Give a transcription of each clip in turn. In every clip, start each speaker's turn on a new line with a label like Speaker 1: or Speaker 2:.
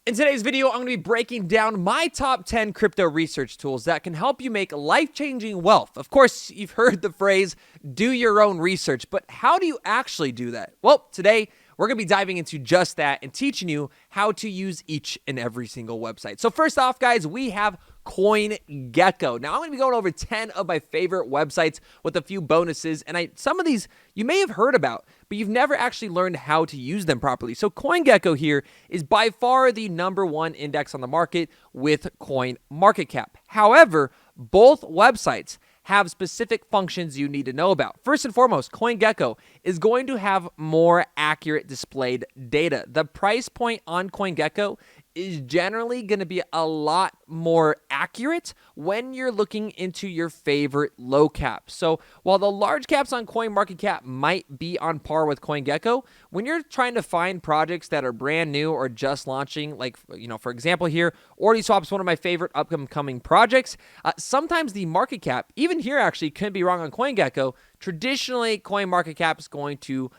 Speaker 1: In today's video, I'm going to be breaking down my top 10 crypto research tools that can help you make life-changing wealth. Of course, you've heard the phrase, do your own research, but how do you actually do that? Well, today, we're going to be diving into just that and teaching you how to use each and every single website. So first off, guys, we have CoinGecko. Now, I'm going to be going over 10 of my favorite websites with a few bonuses, and some of these you may have heard about, but you've never actually learned how to use them properly. So CoinGecko here is by far the #1 index on the market with coin market cap. However, both websites have specific functions you need to know about. First and foremost, CoinGecko is going to have more accurate displayed data. The price point on CoinGecko is generally going to be a lot more accurate when you're looking into your favorite low cap. So while the large caps on CoinMarketCap might be on par with CoinGecko, when you're trying to find projects that are brand new or just launching, like, for example here, OrdiSwap is one of my favorite upcoming projects. Sometimes the market cap, even here actually, could be wrong on CoinGecko. Traditionally, CoinMarketCap is going to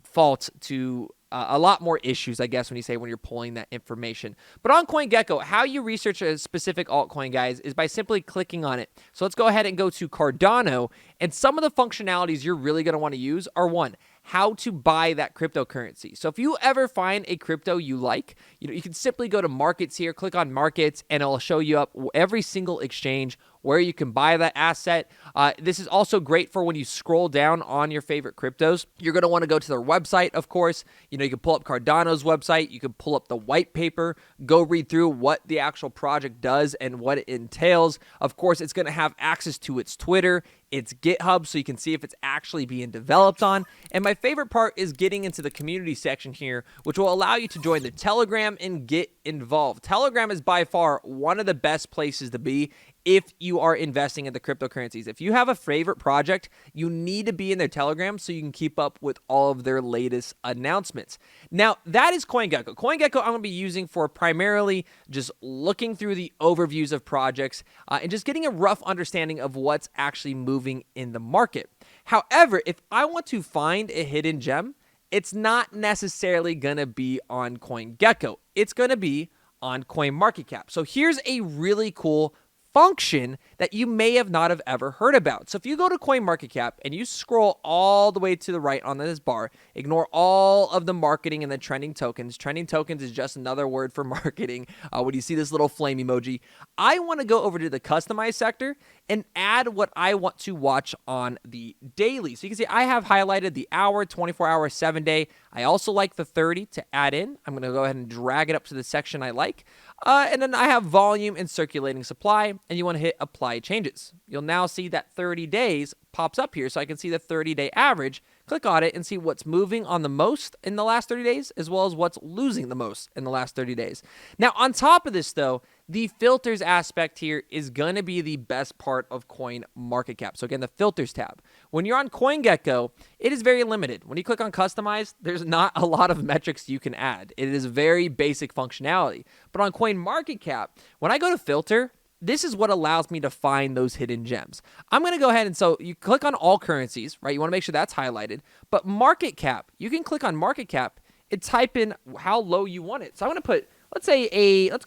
Speaker 1: fault to a lot more issues, I guess, when you're pulling that information. But on CoinGecko, how you research a specific altcoin, guys, is by simply clicking on it. So let's go ahead and go to Cardano, and some of the functionalities you're really going to want to use are, one, how to buy that cryptocurrency. So if you ever find a crypto you like, you can simply go to markets here, click on markets, and it'll show you up every single exchange where you can buy that asset. This is also great for when you scroll down on your favorite cryptos. You're going to want to go to their website, of course. You can pull up Cardano's website. You can pull up the white paper, go read through what the actual project does and what it entails. Of course, it's going to have access to its Twitter, its GitHub, so you can see if it's actually being developed on. And my favorite part is getting into the community section here, which will allow you to join the Telegram and get involved. Telegram is by far one of the best places to be if you are investing in the cryptocurrencies. If you have a favorite project, you need to be in their Telegram so you can keep up with all of their latest announcements. Now, that is CoinGecko. CoinGecko I'm going to be using for primarily just looking through the overviews of projects and just getting a rough understanding of what's actually moving in the market. However, if I want to find a hidden gem, it's not necessarily going to be on CoinGecko. It's going to be on CoinMarketCap. So here's a really cool function that you may have not have ever heard about. So if you go to CoinMarketCap and you scroll all the way to the right on this bar, ignore all of the marketing and the trending tokens. Trending tokens is just another word for marketing. When you see this little flame emoji, I want to go over to the customize sector and add what I want to watch on the daily. So you can see I have highlighted the hour, 24-hour, 7-day. I also like the 30 to add in. I'm going to go ahead and drag it up to the section I like. And then I have volume and circulating supply, and you want to hit apply changes. You'll now see that 30 days pops up here, so I can see the 30-day average. Click on it and see what's moving on the most in the last 30 days, as well as what's losing the most in the last 30 days. Now, on top of this, though, the filters aspect here is going to be the best part of CoinMarketCap. So again, the filters tab. When you're on CoinGecko, it is very limited. When you click on customize, there's not a lot of metrics you can add. It is very basic functionality. But on CoinMarketCap, when I go to filter, this is what allows me to find those hidden gems. I'm going to go ahead and so you click on all currencies, right? You want to make sure that's highlighted. But market cap, you can click on market cap and type in how low you want it. So I'm going to put, let's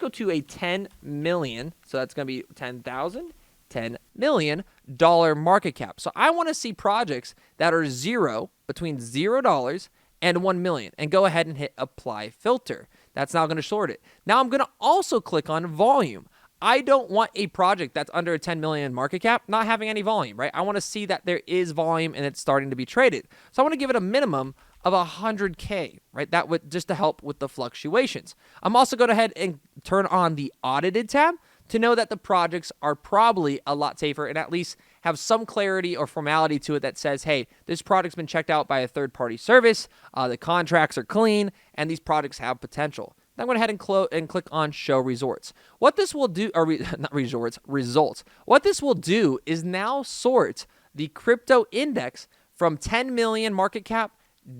Speaker 1: go to a 10 million. So that's going to be 10,000, $10 million market cap. So I want to see projects that are between $0 and 1 million, and go ahead and hit apply filter. That's now going to sort it. Now I'm going to also click on volume. I don't want a project that's under a 10 million market cap not having any volume, right? I want to see that there is volume and it's starting to be traded. So I want to give it a minimum of 100K, right? That would just to help with the fluctuations. I'm also going to go ahead and turn on the audited tab to know that the projects are probably a lot safer and at least have some clarity or formality to it that says, hey, this product's been checked out by a third-party service, the contracts are clean, and these products have potential. Then I'm going to head and click on Show Results. What this will do, not resorts, results. What this will do is now sort the crypto index from 10 million market cap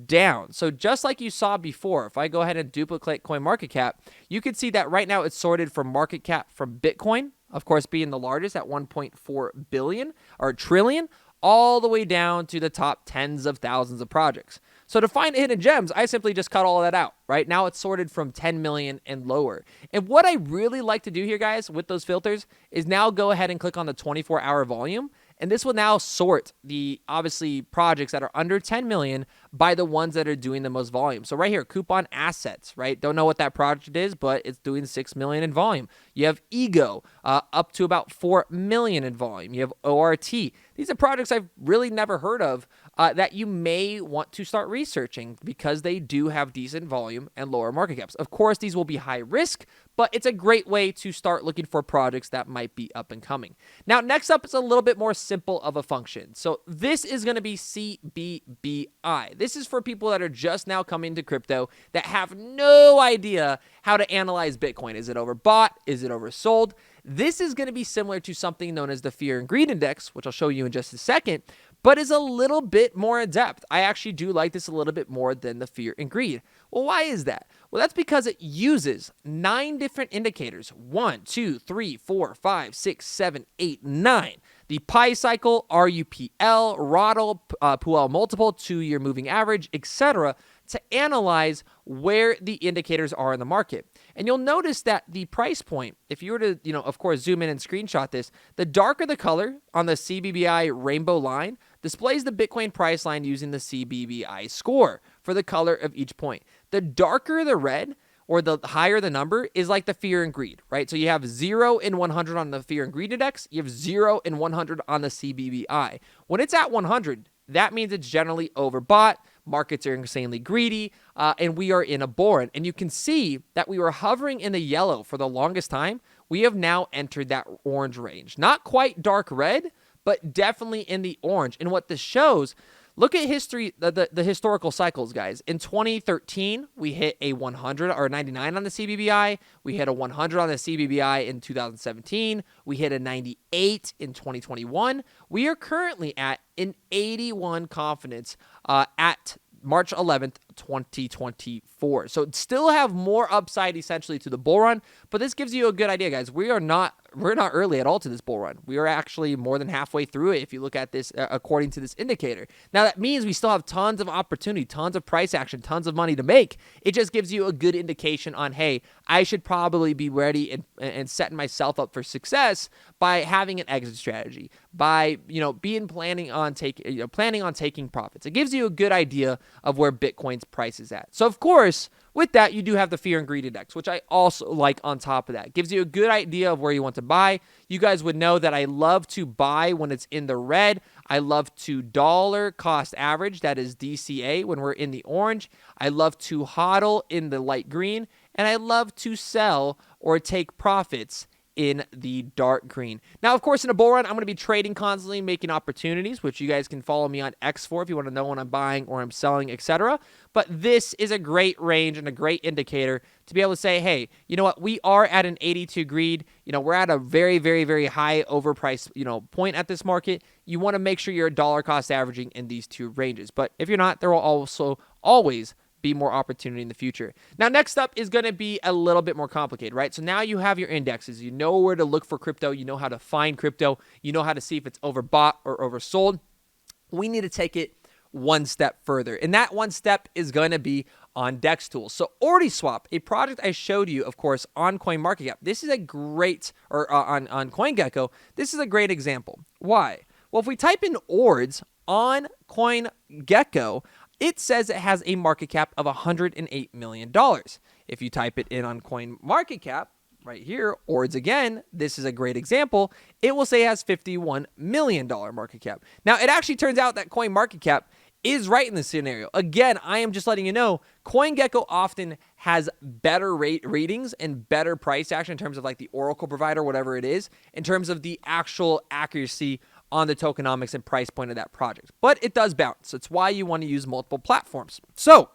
Speaker 1: down. So just like you saw before, if I go ahead and duplicate CoinMarketCap, you can see that right now it's sorted from market cap from Bitcoin, of course, being the largest at 1.4 billion or trillion, all the way down to the top tens of thousands of projects. So to find hidden gems, I simply just cut all of that out, right? Now it's sorted from 10 million and lower. And what I really like to do here, guys, with those filters is now go ahead and click on the 24-hour volume. And this will now sort the, obviously, projects that are under 10 million by the ones that are doing the most volume. So right here, coupon assets, right? Don't know what that project is, but it's doing 6 million in volume. You have Ego, up to about 4 million in volume. You have ORT. These are projects I've really never heard of that you may want to start researching because they do have decent volume and lower market caps. Of course, these will be high risk, but it's a great way to start looking for projects that might be up and coming. Now, next up is a little bit more simple of a function. So this is going to be CBBI. This is for people that are just now coming to crypto that have no idea how to analyze Bitcoin. Is it overbought? Is it oversold? This is going to be similar to something known as the Fear and Greed Index, which I'll show you in just a second, but is a little bit more in depth. I actually do like this a little bit more than the Fear and Greed. Well, why is that? Well, that's because it uses 9 different indicators. 1, 2, 3, 4, 5, 6, 7, 8, 9. The Pi cycle, RUPL, RODL, Puel multiple, 2-year moving average, etc., to analyze where the indicators are in the market. And you'll notice that the price point, if you were to, of course, zoom in and screenshot this, the darker the color on the CBBI rainbow line displays the Bitcoin price line using the CBBI score for the color of each point. The darker the red, or the higher the number, is like the Fear and Greed, right? So you have 0 and 100 on the Fear and Greed Index. You have 0 and 100 on the CBBI. When it's at 100, that means it's generally overbought. Markets are insanely greedy, and we are in a bull run. And you can see that we were hovering in the yellow for the longest time. We have now entered that orange range. Not quite dark red, but definitely in the orange. And what this shows, look at history, the historical cycles, guys. In 2013, we hit a 100 or 99 on the CBBI. We hit a 100 on the CBBI in 2017. We hit a 98 in 2021. We are currently at an 81 confidence at March 11th, 2024. So still have more upside essentially to the bull run, but this gives you a good idea, guys. We're not early at all to this bull run. We are actually more than halfway through it if you look at this according to this indicator. Now that means we still have tons of opportunity, tons of price action, tons of money to make. It just gives you a good indication on, hey, I should probably be ready and setting myself up for success by having an exit strategy, by planning on taking profits. It gives you a good idea of where Bitcoin's price is at. So of course, with that, you do have the Fear and Greed Index, which I also like on top of that. Gives you a good idea of where you want to buy. You guys would know that I love to buy when it's in the red. I love to dollar cost average, that is DCA, when we're in the orange. I love to hodl in the light green. And I love to sell or take profits in the dark green. Now, of course, in a bull run, I'm going to be trading constantly, making opportunities, which you guys can follow me on X for if you want to know when I'm buying or I'm selling, etc. But this is a great range and a great indicator to be able to say, hey, you know what? We are at an 82 greed. We're at a very, very, very high overpriced, point at this market. You want to make sure you're dollar cost averaging in these two ranges. But if you're not, there will also always be more opportunity in the future. Now, next up is going to be a little bit more complicated, right? So now you have your indexes. You know where to look for crypto. You know how to find crypto. You know how to see if it's overbought or oversold. We need to take it one step further. And that one step is going to be on Dex Tools. So OrdiSwap, a project I showed you, of course, on CoinMarketCap. This is a great, or on CoinGecko, this is a great example. Why? Well, if we type in ORDS on CoinGecko, it says it has a market cap of $108 million. If you type it in on CoinMarketCap, right here, ORDS again, this is a great example, it will say it has $51 million market cap. Now, it actually turns out that CoinMarketCap is right in this scenario. Again, I am just letting you know, CoinGecko often has better ratings and better price action in terms of like the Oracle provider, whatever it is, in terms of the actual accuracy on the tokenomics and price point of that project. But it does bounce. It's why you want to use multiple platforms. So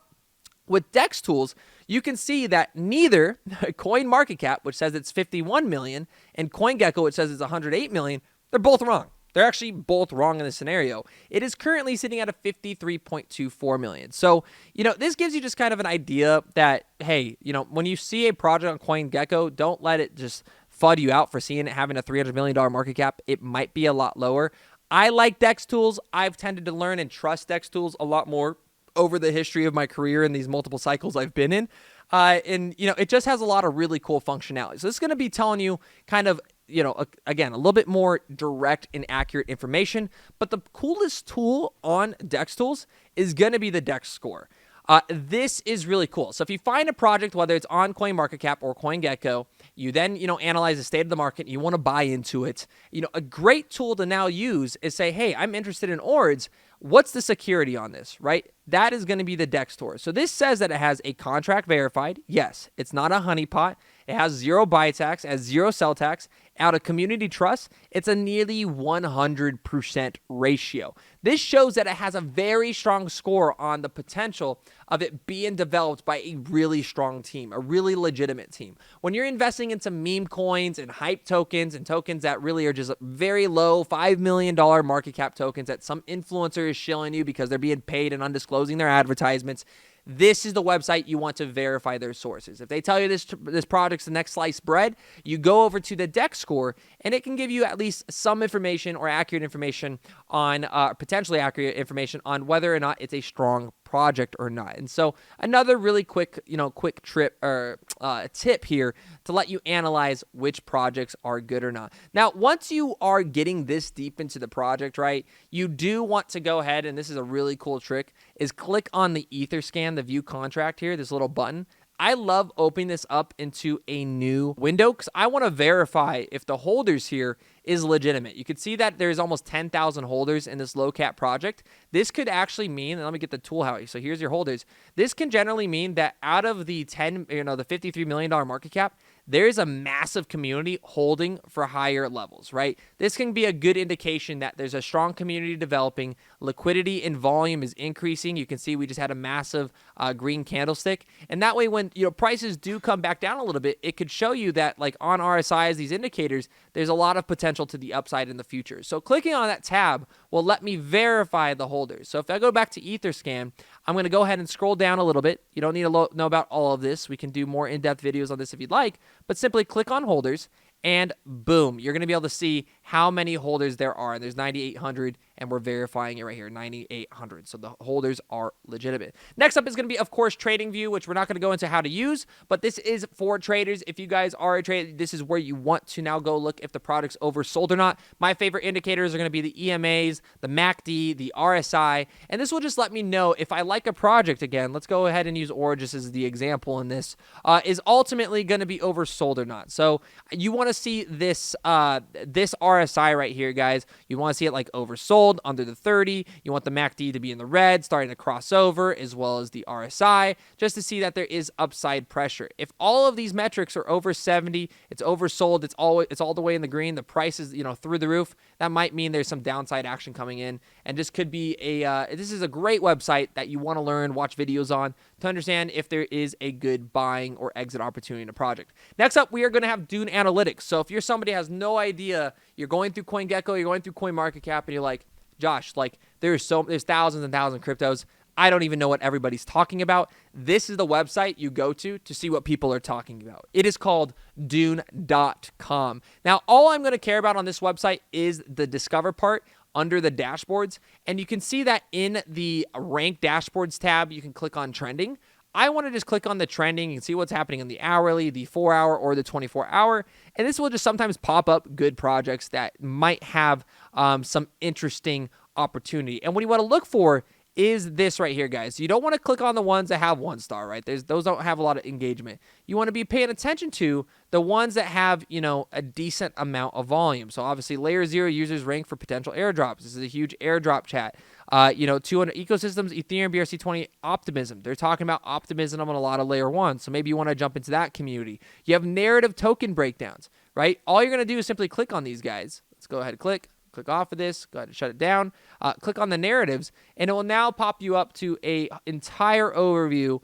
Speaker 1: with Dex Tools, you can see that neither CoinMarketCap, which says it's 51 million, and CoinGecko, which says it's 108 million, they're both wrong. They're actually both wrong in this scenario. It is currently sitting at a 53.24 million. So, this gives you just kind of an idea that, hey, when you see a project on CoinGecko, don't let it just FUD you out for seeing it having a $300 million market cap. It might be a lot lower. I like Dex Tools. I've tended to learn and trust Dex Tools a lot more over the history of my career and these multiple cycles I've been in. And, it just has a lot of really cool functionality. So this is going to be telling you kind of, again, a little bit more direct and accurate information. But the coolest tool on Dex Tools is going to be the Dex score. This is really cool. So if you find a project, whether it's on CoinMarketCap or CoinGecko, you then, analyze the state of the market, and you want to buy into it. A great tool to now use is say, hey, I'm interested in ORDs. What's the security on this, right? That is going to be the Dex score. So this says that it has a contract verified. Yes, it's not a honeypot. It has 0 buy tax, it has 0 sell tax. Out of community trust, it's a nearly 100% ratio. This shows that it has a very strong score on the potential of it being developed by a really strong team, a really legitimate team. When you're investing into meme coins and hype tokens and tokens that really are just very low, $5 million market cap tokens that some influencer is shilling you because they're being paid and undisclosing their advertisements, this is the website you want to verify their sources. If they tell you this product's the next sliced bread, you go over to the Dex score, and it can give you at least some information or accurate information on, potentially accurate information on whether or not it's a strong project or not. And so another really quick tip here to let you analyze which projects are good or not. Now, once you are getting this deep into the project, right, you do want to go ahead, and this is a really cool trick, is click on the Etherscan, the view contract here, this little button. I love opening this up into a new window because I want to verify if the holders here is legitimate. You can see that there's almost 10,000 holders in this low cap project. This could actually mean, and let me get the tool out. So here's your holders. This can generally mean that out of the the $53 million market cap, there's a massive community holding for higher levels, right? This can be a good indication that there's a strong community developing, liquidity and volume is increasing. You can see we just had a massive green candlestick. And that way when prices do come back down a little bit, it could show you that like on RSIs, these indicators, there's a lot of potential to the upside in the future. So clicking on that tab will let me verify the holders. So if I go back to Etherscan, I'm going to go ahead and scroll down a little bit. You don't need to know about all of this. We can do more in-depth videos on this if you'd like, but simply click on holders and boom, you're going to be able to see how many holders there are. And there's 9,800 and we're verifying it right here, 9,800. So the holders are legitimate. Next up is going to be, of course, TradingView, which we're not going to go into how to use, but this is for traders. If you guys are a trader, this is where you want to now go look if the product's oversold or not. My favorite indicators are going to be the EMAs, the MACD, the RSI, and this will just let me know if I like a project again. Let's go ahead and use Origis as the example in this, is ultimately going to be oversold or not. So you want to see this this RSI right here, guys. You want to see it like oversold under the 30. You want the MACD to be in the red, starting to cross over, as well as the RSI, just to see that there is upside pressure. If all of these metrics are over 70, it's oversold, it's all the way in the green, the price is through the roof, that might mean there's some downside action coming in, and this could be this is a great website that you want to learn, watch videos on to understand if there is a good buying or exit opportunity in a project. Next up, we are going to have Dune Analytics. So if you're somebody who has no idea, you're going through CoinGecko, you're going through CoinMarketCap, and you're like, Josh, like there's thousands and thousands of cryptos. I don't even know what everybody's talking about. This is the website you go to see what people are talking about. It is called Dune.com. Now, all I'm going to care about on this website is the Discover part under the dashboards. And you can see that in the Rank Dashboards tab, you can click on Trending. I want to just click on the trending and see what's happening in the hourly, the 4-hour, or the 24-hour. And this will just sometimes pop up good projects that might have some interesting opportunity. And what you want to look for is this right here, guys. You don't want to click on the ones that have 1 star, right? Those don't have a lot of engagement. You want to be paying attention to the ones that have, a decent amount of volume. So obviously layer 0 users rank for potential airdrops. This is a huge airdrop chat. 200 ecosystems, Ethereum, BRC20, optimism. They're talking about optimism on a lot of layer 1. So maybe you want to jump into that community. You have narrative token breakdowns, right? All you're going to do is simply click on these guys. Let's go ahead and click off of this, go ahead and shut it down, click on the narratives, and it will now pop you up to a entire overview.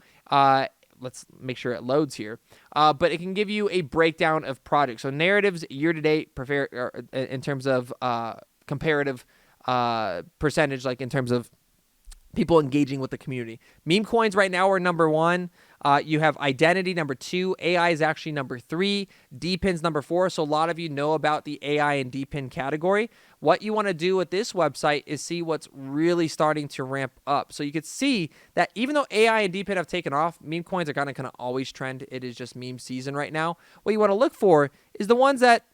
Speaker 1: Let's make sure it loads here. But it can give you a breakdown of projects. So narratives year-to-date in terms of comparative percentage, like in terms of people engaging with the community. Meme coins right now are number 1. You have identity number 2. AI is actually number 3. DPIN's number 4. So a lot of you know about the AI and DPIN category. What you want to do with this website is see what's really starting to ramp up. So you can see that even though AI and DPIN have taken off, meme coins are going to always trend. It is just meme season right now. What you want to look for is the ones that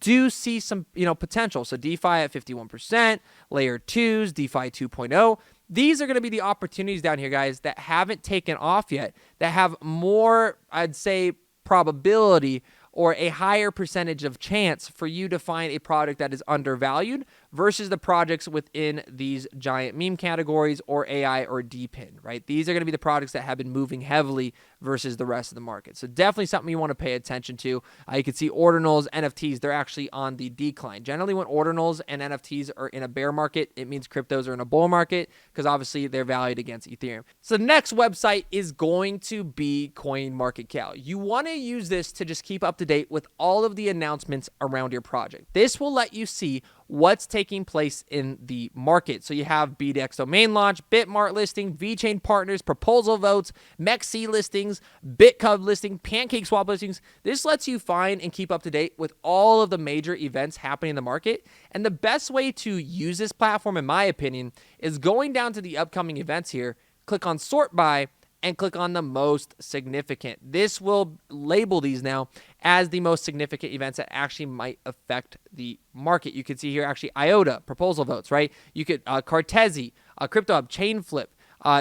Speaker 1: do see some, potential. So DeFi at 51%, layer 2s, DeFi 2.0. These are going to be the opportunities down here, guys, that haven't taken off yet, that have more, I'd say, probability or a higher percentage of chance for you to find a product that is undervalued versus the projects within these giant meme categories or AI or DPIN, right? These are going to be the products that have been moving heavily versus the rest of the market. So definitely something you want to pay attention to. You can see ordinals, NFTs, they're actually on the decline. Generally, when ordinals and NFTs are in a bear market, it means cryptos are in a bull market because obviously they're valued against Ethereum. So the next website is going to be CoinMarketCap. You want to use this to just keep up to date with all of the announcements around your project. This will let you see what's taking place in the market. So you have BDX domain launch, Bitmart listing, VeChain partners, proposal votes, MEXC listings, BitCub listing, PancakeSwap listings. This lets you find and keep up to date with all of the major events happening in the market. And the best way to use this platform, in my opinion, is going down to the upcoming events here, click on sort by, and click on the most significant. This will label these now as the most significant events that actually might affect the market. You can see here actually IOTA, proposal votes, right? You could Cartesi, CryptoHub, Chainflip.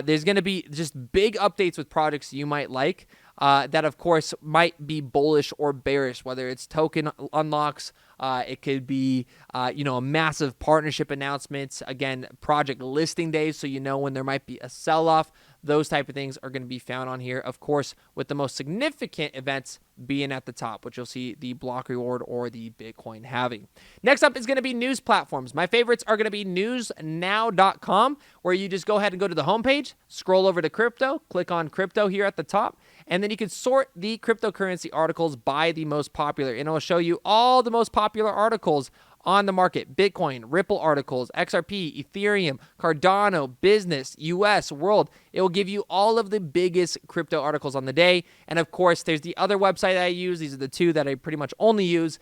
Speaker 1: There's going to be just big updates with products you might like that, of course, might be bullish or bearish, whether it's token unlocks, it could be, a massive partnership announcements, again, project listing days, so you know when there might be a sell-off. Those type of things are going to be found on here, of course, with the most significant events being at the top, which you'll see the block reward or the Bitcoin halving. Next up is going to be news platforms. My favorites are going to be newsnow.com, where you just go ahead and go to the homepage, scroll over to crypto, click on crypto here at the top, and then you can sort the cryptocurrency articles by the most popular, and it will show you all the most popular articles on the market: Bitcoin, Ripple articles, XRP, Ethereum, Cardano, business, US, world. It will give you all of the biggest crypto articles on the day. And of course, there's the other website that I use. These are the two that I pretty much only use,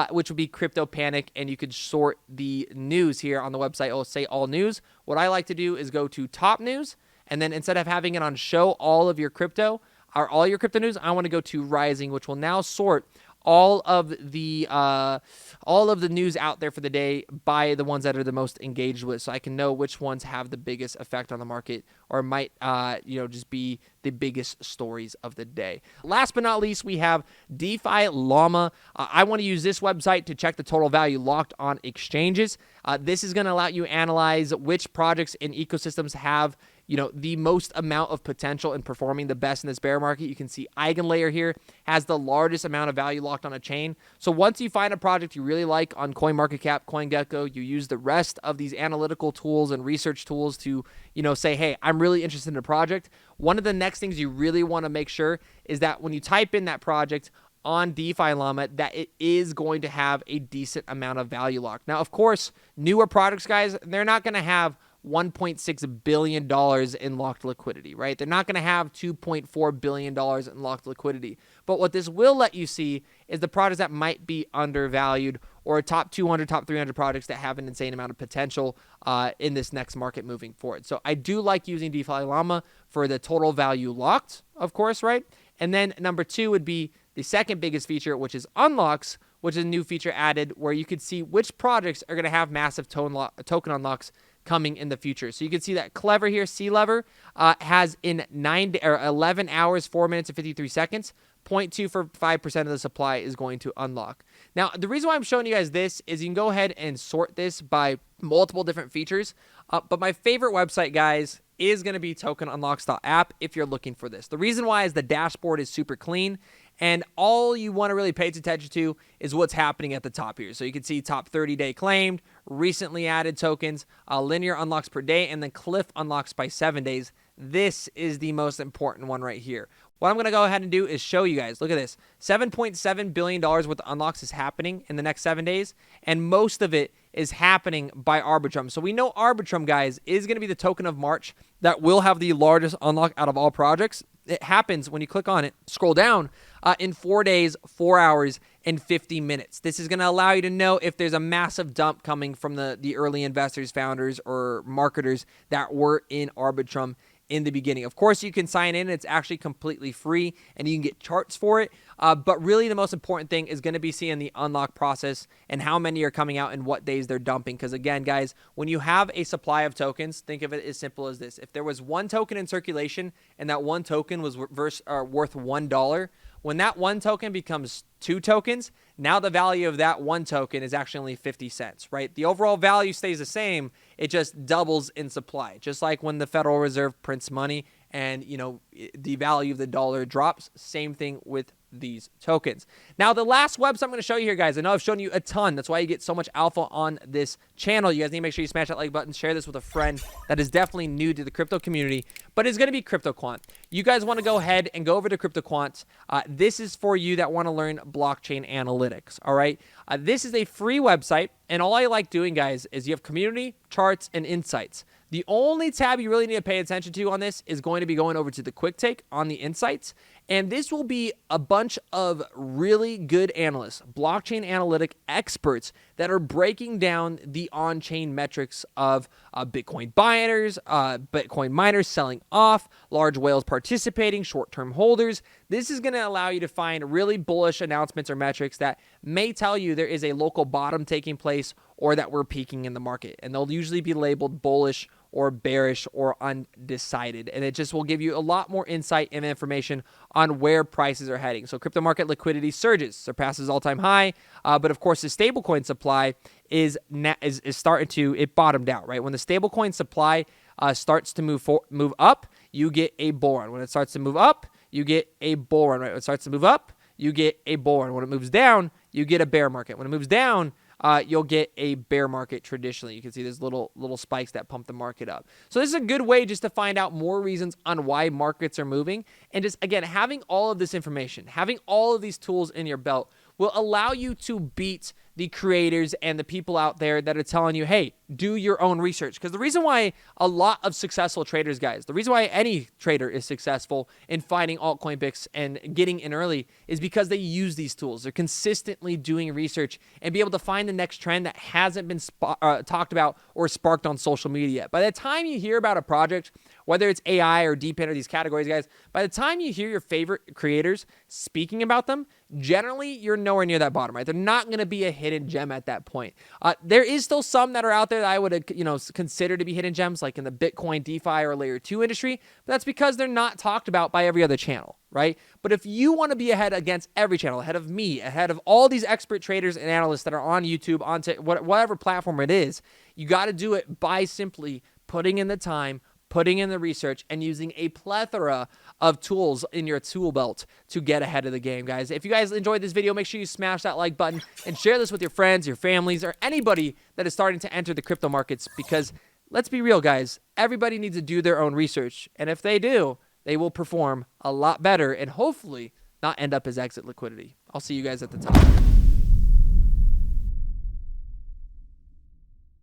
Speaker 1: which would be Crypto Panic. And you could sort the news here on the website. It'll say all news. What I like to do is go to top news. And then instead of having it on show all of your crypto or all your crypto news, I want to go to rising, which will now sort all of the news out there for the day by the ones that are the most engaged with, so I can know which ones have the biggest effect on the market or might just be the biggest stories of the day. Last but not least, we have DeFi Llama. I want to use this website to check the total value locked on exchanges. This is going to allow you to analyze which projects and ecosystems have the most amount of potential in performing the best in this bear market. You can see Eigenlayer here has the largest amount of value locked on a chain. So once you find a project you really like on CoinMarketCap, CoinGecko, you use the rest of these analytical tools and research tools to, say, hey, I'm really interested in a project. One of the next things you really want to make sure is that when you type in that project on DeFi Llama, that it is going to have a decent amount of value locked. Now, of course, newer products, guys, they're not going to have $1.6 billion in locked liquidity, right? They're not going to have $2.4 billion in locked liquidity. But what this will let you see is the products that might be undervalued or top 200, top 300 products that have an insane amount of potential in this next market moving forward. So I do like using DeFi Llama for the total value locked, of course, right? And then number 2 would be the second biggest feature, which is unlocks, which is a new feature added where you could see which projects are going to have massive token unlocks coming in the future. So you can see that Clever here, C-Lever, has in 11 hours, 4 minutes, and 53 seconds, 0.25% of the supply is going to unlock. Now, the reason why I'm showing you guys this is you can go ahead and sort this by multiple different features. But my favorite website, guys, is going to be tokenunlocks.app if you're looking for this. The reason why is the dashboard is super clean, and all you want to really pay attention to is what's happening at the top here. So you can see top 30-day claimed, recently added tokens, linear unlocks per day, and then cliff unlocks by 7 days. This is the most important one right here. What I'm going to go ahead and do is show you guys. Look at this. $7.7 billion worth of unlocks is happening in the next 7 days, and most of it is happening by Arbitrum. So we know Arbitrum, guys, is going to be the token of March that will have the largest unlock out of all projects. it happens when you click on it, scroll down, in 4 days, 4 hours, and 50 minutes. This is going to allow you to know if there's a massive dump coming from the early investors, founders, or marketers that were in Arbitrum in the beginning. Of course, you can sign in. It's actually completely free, and you can get charts for it. But really, the most important thing is going to be seeing the unlock process and how many are coming out and what days they're dumping. Because again, guys, when you have a supply of tokens, think of it as simple as this. If there was one token in circulation and that one token was worth $1, when that one token becomes 2 tokens, now the value of that one token is actually only 50 cents, right? The overall value stays the same. It just doubles in supply. Just like when the Federal Reserve prints money and, the value of the dollar drops, same thing with these tokens. Now, the last website I'm going to show you here, guys, I know I've shown you a ton. That's why you get so much alpha on this channel. You guys need to make sure you smash that like button, share this with a friend that is definitely new to the crypto community, but it's going to be CryptoQuant. You guys want to go ahead and go over to CryptoQuant. This is for you that want to learn blockchain analytics, all right? This is a free website, and all I like doing, guys, is you have community, charts, and insights. The only tab you really need to pay attention to on this is going to be going over to the quick take on the insights. And this will be a bunch of really good analysts, blockchain analytic experts that are breaking down the on-chain metrics of Bitcoin buyers, Bitcoin miners selling off, large whales participating, short-term holders. This is going to allow you to find really bullish announcements or metrics that may tell you there is a local bottom taking place or that we're peaking in the market. And they'll usually be labeled bullish or bearish or undecided. And it just will give you a lot more insight and information on where prices are heading. So crypto market liquidity surges, surpasses all-time high. But of course, the stablecoin supply is starting to, it bottomed out, right? When the stablecoin supply starts to move up, you get a bull run. When it starts to move up, you get a bull run, right? When it starts to move up, you get a bull run. When it moves down, you get a bear market. When it moves down, you'll get a bear market traditionally. You can see there's little spikes that pump the market up. So this is a good way just to find out more reasons on why markets are moving. And just, again, having all of this information, having all of these tools in your belt will allow you to beat the creators and the people out there that are telling you, hey, do your own research. Because the reason why a lot of successful traders, guys, the reason why any trader is successful in finding altcoin picks and getting in early is because they use these tools. They're consistently doing research and be able to find the next trend that hasn't been talked about or sparked on social media. By the time you hear about a project, whether it's AI or DeepIn or these categories, guys, by the time you hear your favorite creators speaking about them, generally you're nowhere near that bottom, right? They're not going to be a hidden gem at that point. There is still some that are out there that I would, consider to be hidden gems, like in the Bitcoin, DeFi, or Layer 2 industry, but that's because they're not talked about by every other channel, right? But if you want to be ahead against every channel, ahead of me, ahead of all these expert traders and analysts that are on YouTube, onto whatever platform it is, you got to do it by simply putting in the time, putting in the research, and using a plethora of tools in your tool belt to get ahead of the game, guys. If you guys enjoyed this video, make sure you smash that like button and share this with your friends, your families, or anybody that is starting to enter the crypto markets, because let's be real, guys, everybody needs to do their own research. And if they do, they will perform a lot better and hopefully not end up as exit liquidity. I'll see you guys at the top.